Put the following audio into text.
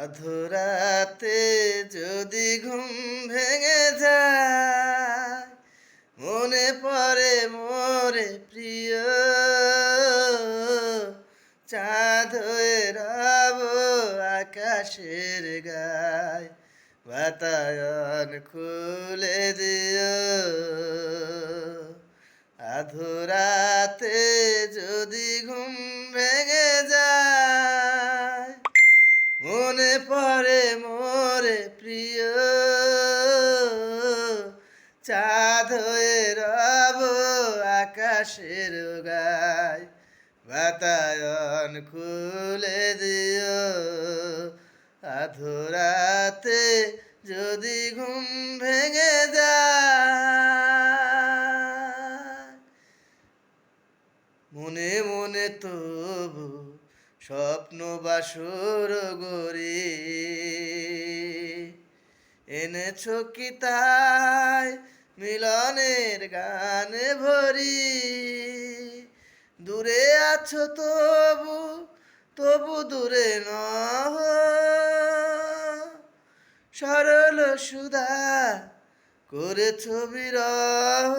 আধরাতে যদি ঘুম ভেঙে যায়, মনে পড়ে মোরে প্রিয়, চাঁদ হয়ে রব আকাশের গায়, বাতায়ন খুলে দিও। আধরাতে যদি ঘুম ভেঙে যায়, মনে পড়ে মোরে প্রিয়, চাঁদ হয়ে রব আকাশের গায়, বাতায়ন খুলে দিও। আধরাতে যদি ঘুম ভেঙে যায়, মনে মনে তবু স্বপ্ন বাসর গড়ি, এনেছো কি তাই মিলনের গানে ভরি। দূরে আছো তবু তবু দূরে নহ, সরল সুধা করেছো বিরহ।